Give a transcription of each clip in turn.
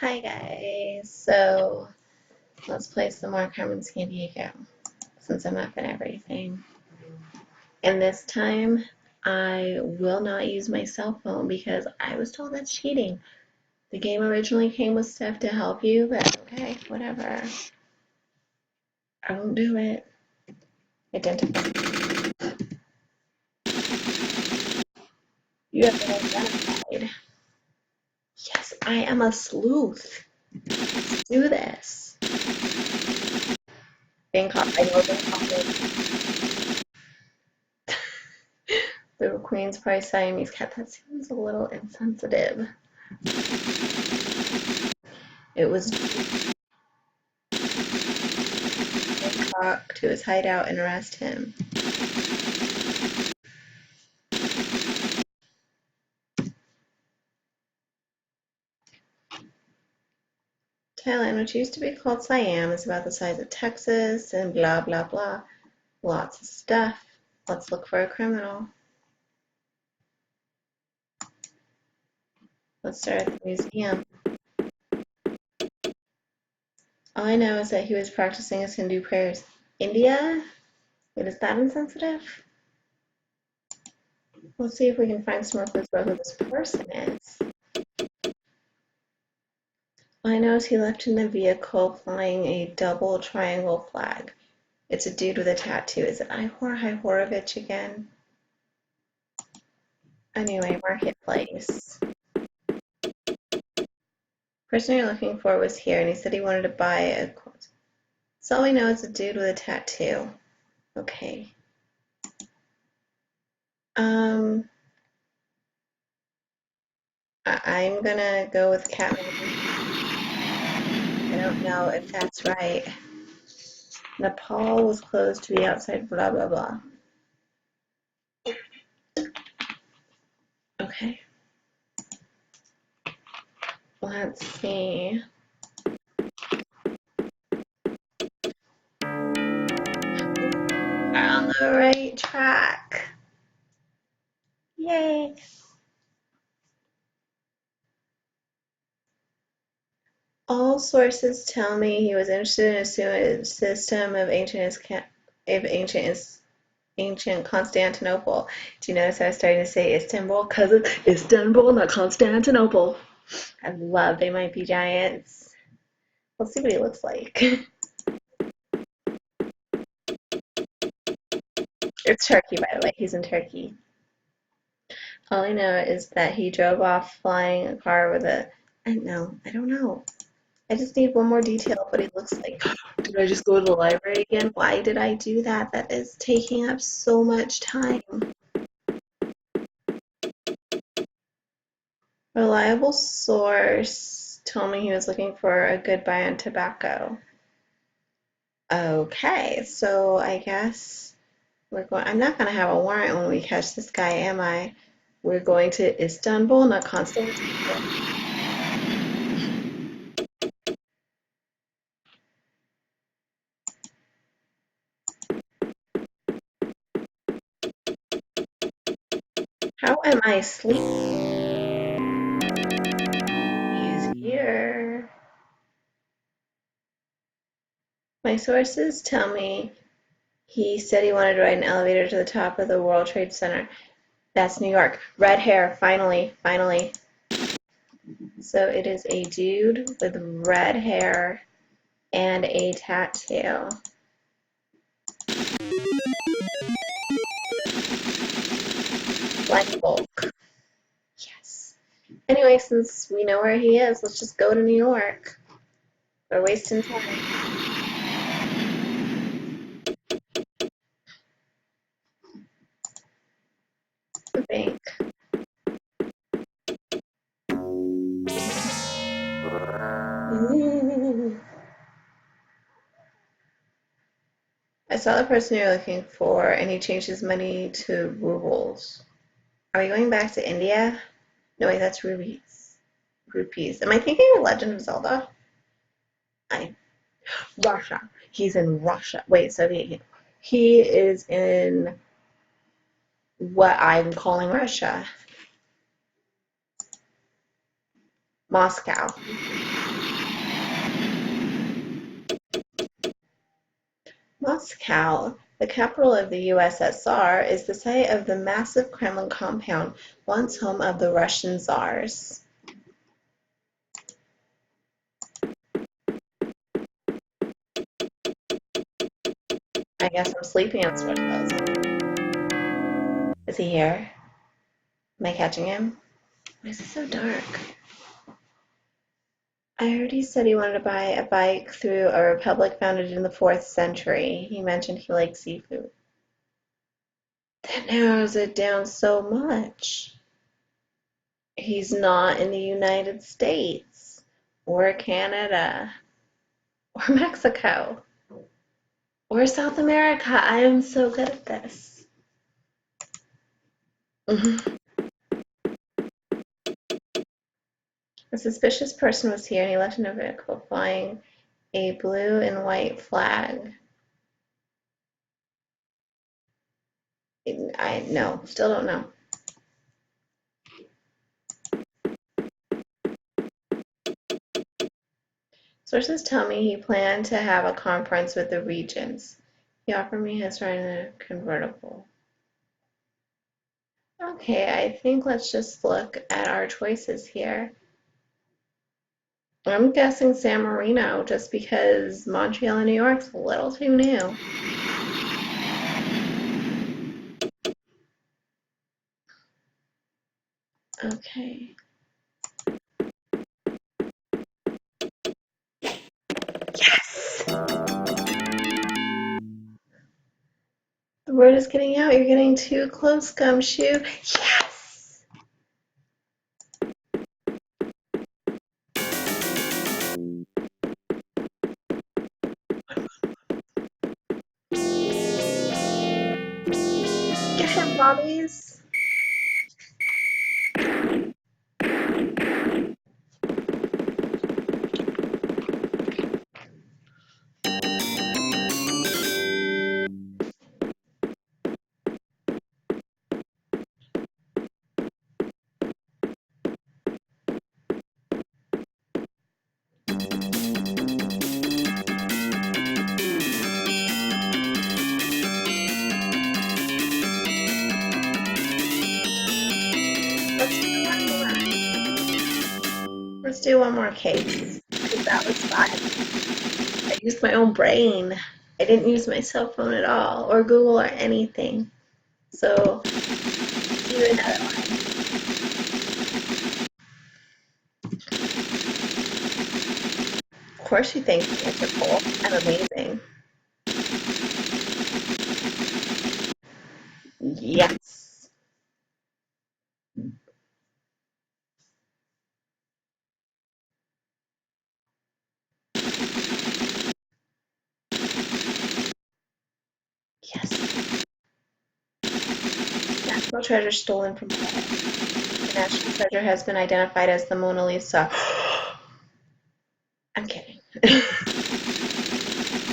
Hi guys, so let's play some more Carmen Sandiego since I'm up and everything. And this time I will not use my cell phone because I was told that's cheating. The game originally came with stuff to help you, but okay, whatever. I won't do it. Identify. You have been identified. Yes, I am a sleuth. Let's do this. Bangkok, I know Bangkok. The Queen's Prize Siamese cat. That seems a little insensitive. It was Bangkok to his hideout and arrest him. Thailand, which used to be called Siam, is about the size of Texas and blah blah blah. Lots of stuff. Let's look for a criminal. Let's start at the museum. All I know is that he was practicing his Hindu prayers. India? Wait, is that insensitive? Let's see if we can find some more clues about who this person is. All I know is he left in the vehicle flying a double triangle flag. It's a dude with a tattoo. Is it Ihor Hihorovich again? Anyway, marketplace. Person you're looking for was here, and he said he wanted to buy a quote. So all we know is a dude with a tattoo. Okay. I'm gonna go with Catman. I don't know if that's right. Nepal was closed to the outside, blah, blah, blah. Okay. Let's see. We're on the right track. Yay. All sources tell me he was interested in a system of ancient Constantinople. Do you notice I was starting to say Istanbul? Because it's Istanbul, not Constantinople. I love They Might Be Giants. Let's see what he looks like. It's Turkey, by the way. He's in Turkey. All I know is that he drove off flying a car with a... No, I don't know. I just need one more detail of what he looks like. Did I just go to the library again? Why did I do that? That is taking up so much time. Reliable source told me he was looking for a good buy on tobacco. Okay, so I guess I'm not going to have a warrant when we catch this guy, am I? We're going to Istanbul, not Constantinople. How am I asleep? He's here. My sources tell me he said he wanted to ride an elevator to the top of the World Trade Center. That's New York. Red hair, finally, finally. So it is a dude with red hair and a tattoo. Black Bulk. Yes. Anyway, since we know where he is, let's just go to New York. We're wasting time. The bank. Ooh. I saw the person you're looking for, and he changed his money to rubles. Are we going back to India? No, wait, that's rupees. Rupees. Am I thinking of Legend of Zelda? Russia. He's in Russia. Wait, Soviet Union. He is in what I'm calling Russia. Moscow. Moscow, the capital of the USSR, is the site of the massive Kremlin compound, once home of the Russian Tsars. I guess I'm sleeping on Switchbox. Is he here? Am I catching him? Why is it so dark? I heard he said he wanted to buy a bike through a republic founded in the 4th century. He mentioned he likes seafood. That narrows it down so much. He's not in the United States, or Canada, or Mexico, or South America. I am so good at this. A suspicious person was here and he left in a vehicle flying a blue and white flag. Still don't know. Sources tell me he planned to have a conference with the regents. He offered me his ride in a convertible. Okay, I think let's just look at our choices here. I'm guessing San Marino just because Montreal and New York's a little too new. Okay. Yes! The word is getting out. You're getting too close, Gumshoe. Yes! Get him, Bobbies! Let's do one more case, because that was fun. I used my own brain. I didn't use my cell phone at all, or Google, or anything. So, do another one. Of course you think Interpol. I'm amazing. Yes. Yes. National treasure stolen from Paris. The national treasure has been identified as the Mona Lisa. I'm kidding.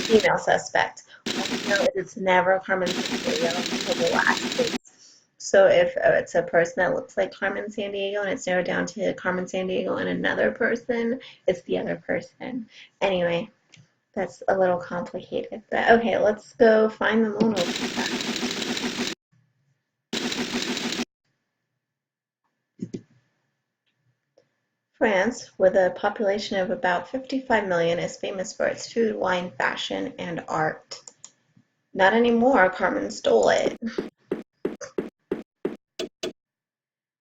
Female suspect. All we know is it's never Carmen Sandiego until the last case. So if it's a person that looks like Carmen Sandiego and it's narrowed down to Carmen Sandiego and another person, it's the other person. Anyway, that's a little complicated. But okay, let's go find the Mona Lisa. France, with a population of about 55 million, is famous for its food, wine, fashion, and art. Not anymore, Carmen stole it.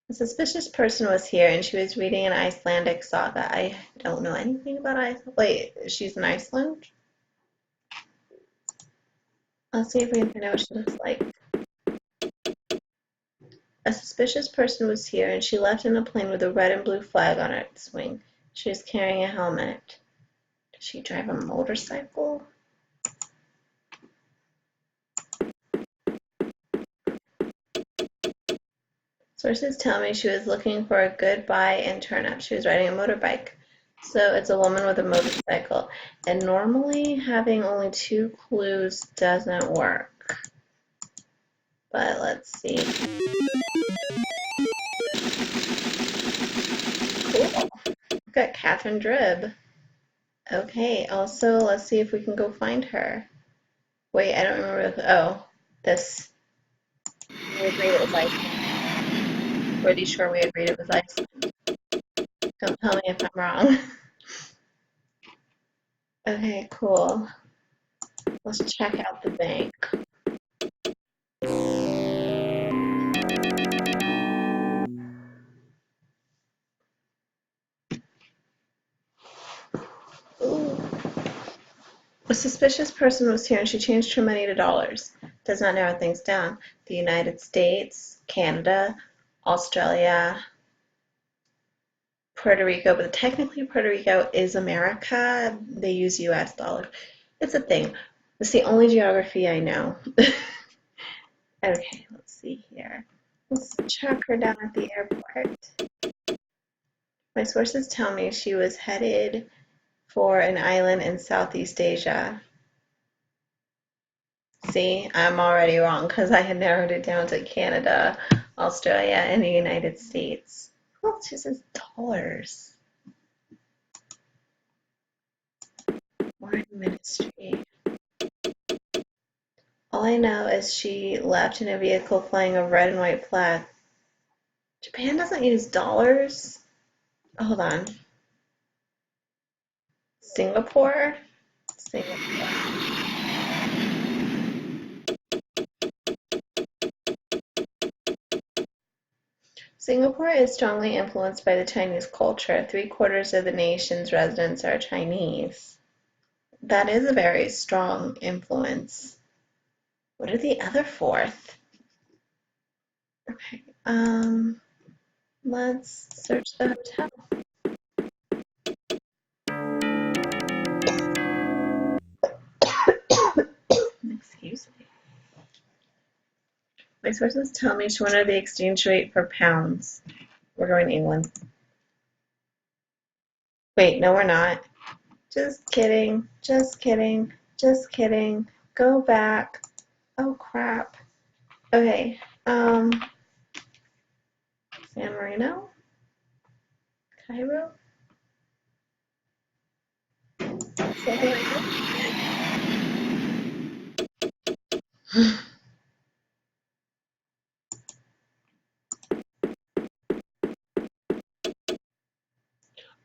A suspicious person was here and she was reading an Icelandic saga. I don't know anything about Iceland. Wait, she's in Iceland? Let's see if we can find out what she looks like. A suspicious person was here and she left in a plane with a red and blue flag on its wing. She was carrying a helmet. Does she drive a motorcycle? Sources tell me she was looking for a good buy and turn up. She was riding a motorbike. So it's a woman with a motorcycle. And normally having only 2 clues doesn't work. But let's see. Cool. We've got Catherine Dribb. Okay, also let's see if we can go find her. Wait, I don't remember. Oh, this. We agreed it was Iceland. Pretty sure we agreed it was Iceland. Don't tell me if I'm wrong. Okay, cool. Let's check out the bank. Ooh. A suspicious person was here and she changed her money to dollars. Does not narrow things down. The United States, Canada, Australia, Puerto Rico, but technically Puerto Rico is America. They use US dollars. It's a thing. It's the only geography I know. Okay, let's see here. Let's track her down at the airport. My sources tell me she was headed for an island in Southeast Asia. See, I'm already wrong because I had narrowed it down to Canada, Australia, and the United States. Who else uses dollars? Foreign ministry. All I know is she left in a vehicle flying a red and white flag. Japan doesn't use dollars? Hold on. Singapore? Singapore. Singapore is strongly influenced by the Chinese culture. 3/4 of the nation's residents are Chinese. That is a very strong influence. What are the other fourth? Okay, let's search the hotel. Excuse me. My sources tell me she wanted the exchange rate for pounds. We're going to England. Wait, no, we're not. Just kidding. Just kidding. Just kidding. Go back. Oh crap. Okay. San Marino? Cairo? Something like that.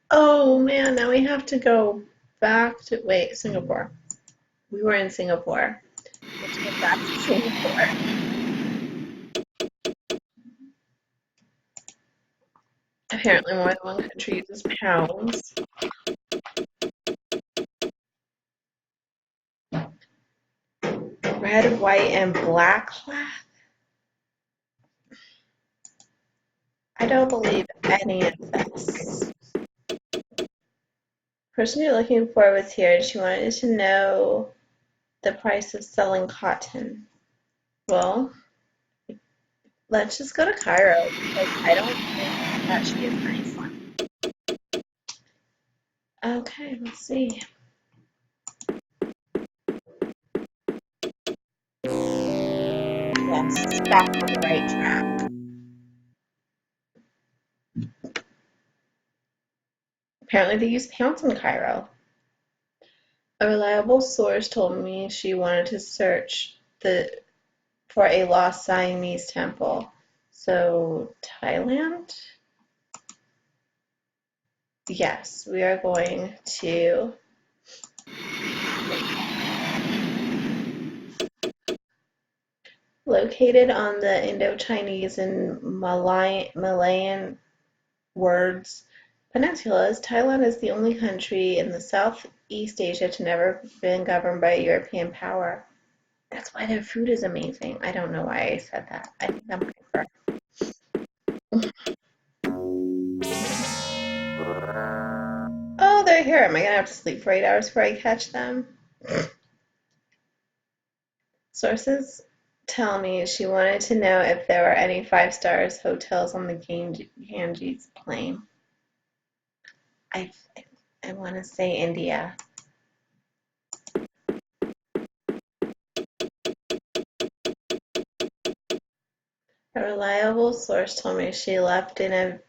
Oh man, now we have to go back to wait, Singapore. We were in Singapore. Let's go back to Singapore. Apparently more than one country uses pounds. Red, white, and black flag? I don't believe any of this. The person you're looking for was here and she wanted to know the price of selling cotton. Well, let's just go to Cairo because I don't think that she is an Iceland. Okay, let's see. Yes, back on the right track. Apparently they use pounds in Cairo. A reliable source told me she wanted to search for a lost Siamese temple. So, Thailand? Yes, we are going to. Located on the Indo-Chinese and Malayan words peninsulas, Thailand is the only country in the Southeast Asia to never been governed by a European power. That's why their food is amazing. I don't know why I said that. I think I'm hyper. Oh, they're here. Am I gonna have to sleep for 8 hours before I catch them? Sources tell me she wanted to know if there were any 5 stars hotels on the Ganges plain. I I want to say India. A reliable source told me she left in a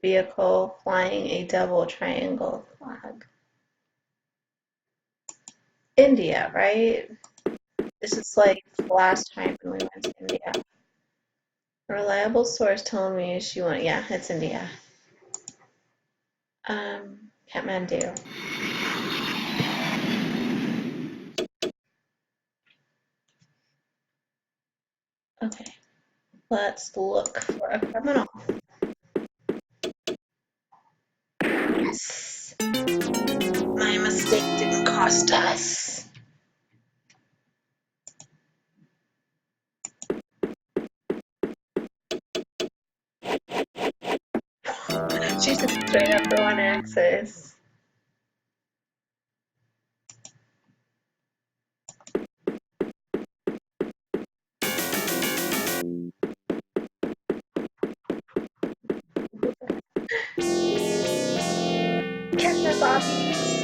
vehicle flying a double triangle flag. India, right? This is like the last time when we went to India. A reliable source told me she went, yeah, it's India. Kathmandu. Okay, let's look for a criminal. Yes! My mistake didn't cost us. She's just straight up for one axis. Catch my bobbies.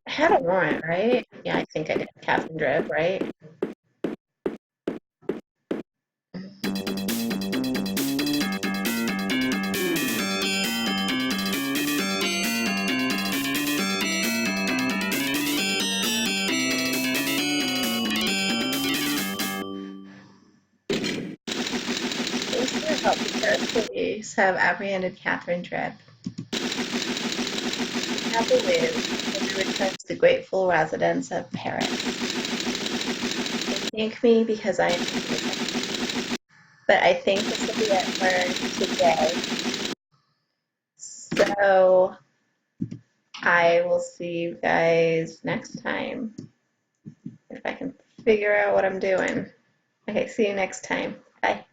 I had a warrant, right? Yeah, I think I did. Catherine Drib, right? Thanks for your help. The Paris police have apprehended Catherine Drib. Have the news when they return to the grateful residents of Paris. They thank me because I am here. But I think this will be it for today. So I will see you guys next time if I can figure out what I'm doing. Okay, see you next time. Bye.